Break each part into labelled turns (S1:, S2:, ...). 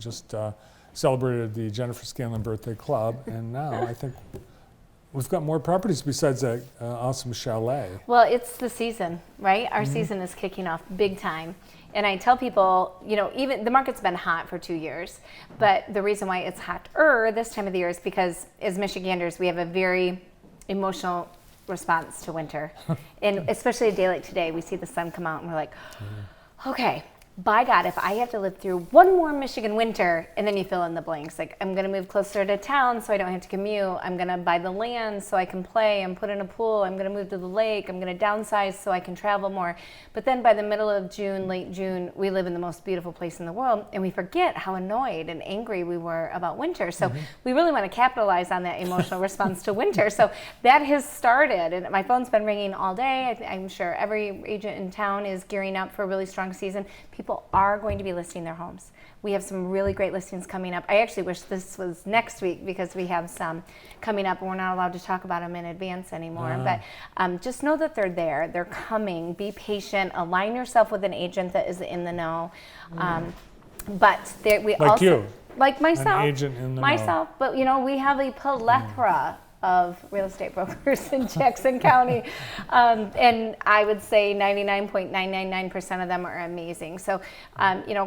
S1: just celebrated the Jenifer Scanlon birthday club, and now I think we've got more properties besides that awesome chalet.
S2: Well, it's the season, right? Our season is kicking off big time. And I tell people, even the market's been hot for 2 years, but the reason why it's hotter this time of the year is because as Michiganders, we have a very emotional response to winter. And especially a day like today, we see the sun come out and we're like, okay, by God, if I have to live through one more Michigan winter, and then you fill in the blanks, like I'm going to move closer to town so I don't have to commute. I'm going to buy the land so I can play and put in a pool. I'm going to move to the lake. I'm going to downsize so I can travel more. But then by the middle of June, late June, we live in the most beautiful place in the world, and we forget how annoyed and angry we were about winter. So we really want to capitalize on that emotional response to winter. So that has started, and my phone's been ringing all day. I'm sure every agent in town is gearing up for a really strong season. People are going to be listing their homes. We have some really great listings coming up. I actually wish this was next week because we have some coming up and we're not allowed to talk about them in advance anymore. But just know that they're there. They're coming. Be patient. Align yourself with an agent that is in the know. But we
S1: Like
S2: also,
S1: you,
S2: like myself,
S1: an agent in the know.
S2: But we have a plethora of real estate brokers in Jackson County. And I would say 99.999% of them are amazing. So,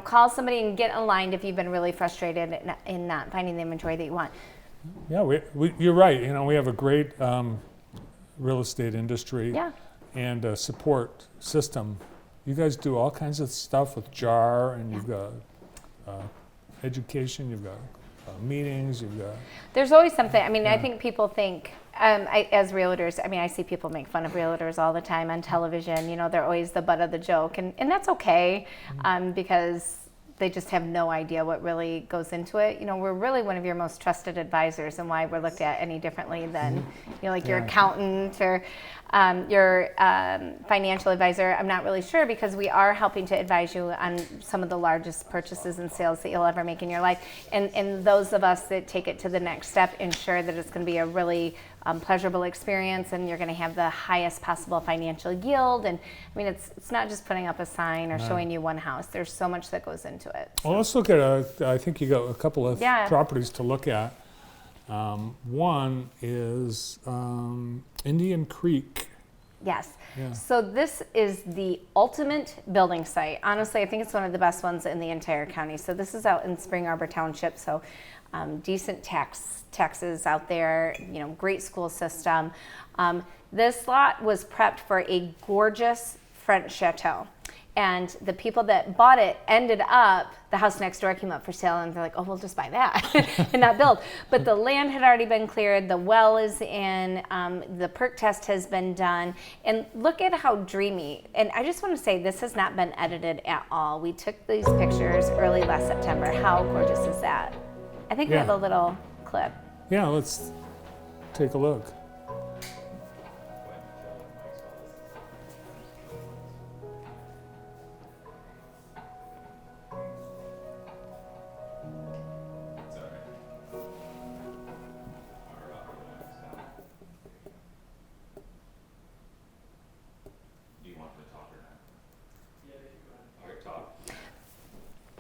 S2: call somebody and get aligned if you've been really frustrated in not finding the inventory that you want.
S1: Yeah, you're right. We have a great real estate industry and a support system. You guys do all kinds of stuff with JAR, and you've got education, you've got meetings, you've got...
S2: There's always something. I think people think, as realtors, I see people make fun of realtors all the time on television. They're always the butt of the joke, and that's okay, because they just have no idea what really goes into it. We're really one of your most trusted advisors, and why we're looked at any differently than, your accountant or your financial advisor. I'm not really sure, because we are helping to advise you on some of the largest purchases and sales that you'll ever make in your life. And those of us that take it to the next step ensure that it's going to be a really pleasurable experience, and you're going to have the highest possible financial yield. And it's not just putting up a sign or showing you one house. There's so much that goes into it.
S1: Well, let's look at I think you got a couple of properties to look at. One is Indian Creek.
S2: Yes. Yeah. So this is the ultimate building site. Honestly, I think it's one of the best ones in the entire county. So this is out in Spring Arbor Township. So decent taxes out there, great school system. This lot was prepped for a gorgeous French chateau. And the people that bought it ended up, the house next door came up for sale, and they're like, oh, we'll just buy that and not build. But the land had already been cleared, the well is in, the perk test has been done, and look at how dreamy. And I just want to say, this has not been edited at all. We took these pictures early last September. How gorgeous is that? I think we have a little clip.
S1: Yeah, let's take a look.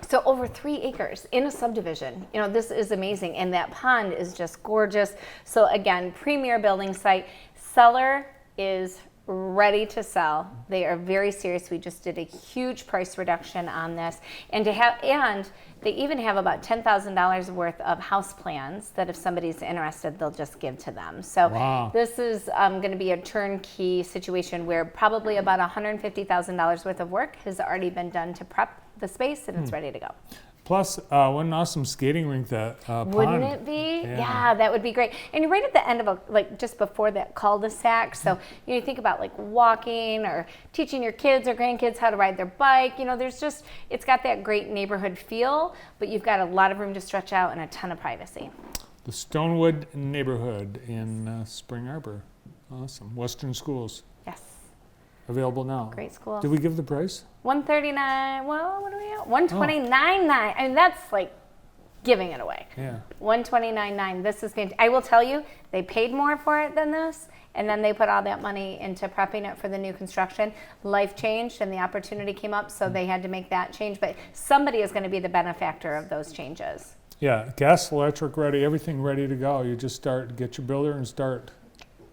S2: So over 3 acres in a subdivision. This is amazing. And that pond is just gorgeous. So again, premier building site. Seller is ready to sell. They are very serious. We just did a huge price reduction on this. And they even have about $10,000 worth of house plans that if somebody's interested, they'll just give to them. So This is going to be a turnkey situation where probably about $150,000 worth of work has already been done to prep the space, and it's ready to go.
S1: Plus, what an awesome skating rink that pond.
S2: Wouldn't it be? Yeah, that would be great. And you're right at the end of just before that cul-de-sac. So you think about walking or teaching your kids or grandkids how to ride their bike. It's got that great neighborhood feel, but you've got a lot of room to stretch out and a ton of privacy.
S1: The Stonewood neighborhood in Spring Arbor. Awesome. Western Schools.
S2: Yes.
S1: Available now.
S2: Great school.
S1: Did we give the price?
S2: $139. Well, what do we have? $129.9. That's giving it away.
S1: Yeah.
S2: $129,900. This is fantastic. I will tell you, they paid more for it than this, and then they put all that money into prepping it for the new construction. Life changed, and the opportunity came up, so they had to make that change. But somebody is going to be the benefactor of those changes.
S1: Yeah, gas, electric ready, everything ready to go. You just get your builder and start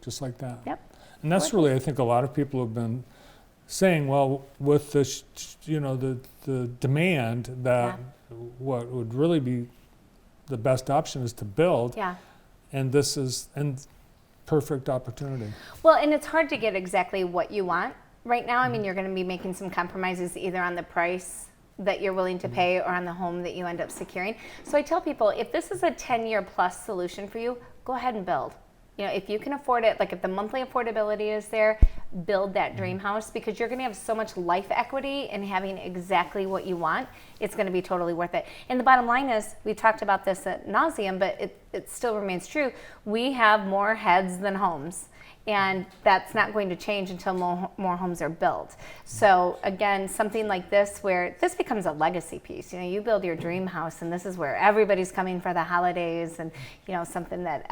S1: just like that.
S2: Yep.
S1: And that's really, I think, a lot of people have been saying, well, with the the demand, that what would really be the best option is to build.
S2: Yeah.
S1: And this is perfect opportunity.
S2: Well, and it's hard to get exactly what you want right now. I mean, you're going to be making some compromises either on the price that you're willing to pay or on the home that you end up securing. So I tell people, if this is a 10-year plus solution for you, go ahead and build. You know, if you can afford it, like if the monthly affordability is there, build that dream house, because you're going to have so much life equity in having exactly what you want. It's going to be totally worth it. And the bottom line is, we talked about this ad nauseum, but it still remains true. We have more heads than homes. And that's not going to change until more homes are built. So again, something like this, where this becomes a legacy piece. You know, you build your dream house, and this is where everybody's coming for the holidays, and you know, something that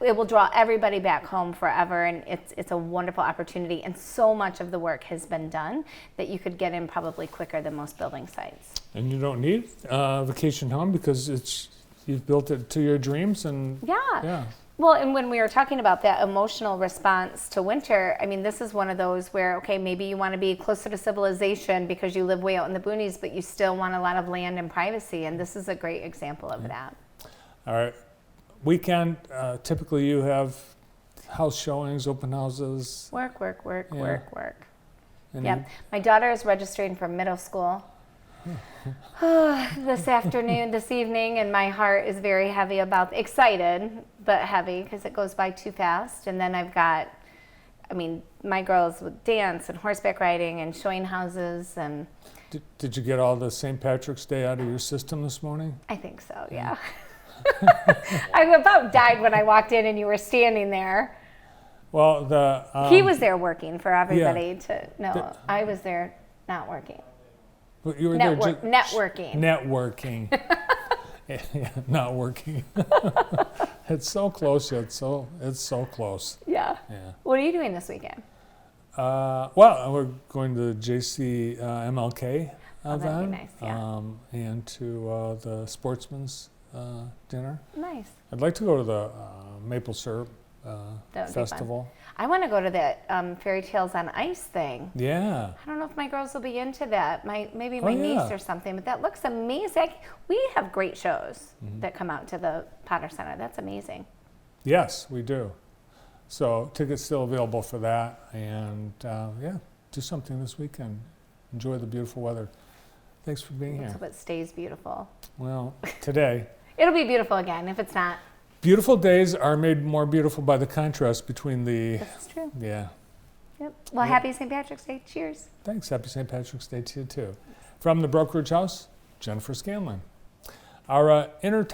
S2: it will draw everybody back home forever. And it's a wonderful opportunity. And so much of the work has been done that you could get in probably quicker than most building sites.
S1: And you don't need a vacation home because you've built it to your dreams. And yeah.
S2: Well, and when we were talking about that emotional response to winter, I mean, this is one of those where, okay, maybe you want to be closer to civilization because you live way out in the boonies, but you still want a lot of land and privacy, and this is a great example of that.
S1: All right. Weekend, typically you have house showings, open houses.
S2: Work.
S1: Any-
S2: Yep. My daughter is registering for middle school this evening, and my heart is very heavy excited, but heavy because it goes by too fast. And then I've got, my girls with dance and horseback riding and showing houses. And
S1: Did you get all the St. Patrick's Day out of your system this morning?
S2: I think so, yeah. I about died when I walked in and you were standing there.
S1: Well,
S2: he was there working for everybody to know. I was there not working.
S1: But you were
S2: networking.
S1: Networking. Yeah, not working. It's so close yet. It's so close.
S2: Yeah. What are you doing this weekend?
S1: Well, we're going to the JC MLK event.
S2: That'd be nice, yeah.
S1: And to the Sportsman's dinner.
S2: Nice.
S1: I'd like to go to the Maple Syrup Festival.
S2: I want to go to that Fairy Tales on Ice thing.
S1: Yeah.
S2: I don't know if my girls will be into that. Maybe my niece or something, but that looks amazing. We have great shows that come out to the Potter Center. That's amazing.
S1: Yes, we do. So tickets still available for that. And do something this weekend. Enjoy the beautiful weather. Thanks for being here.
S2: Let's hope it stays beautiful.
S1: Well, today.
S2: It'll be beautiful again if it's not.
S1: Beautiful days are made more beautiful by the contrast between the...
S2: This is true.
S1: Yeah.
S2: Yep. Well, happy St. Patrick's Day. Cheers.
S1: Thanks. Happy St. Patrick's Day to you, too. From the Brokerage House, Jenifer Scanlon. Our entertainment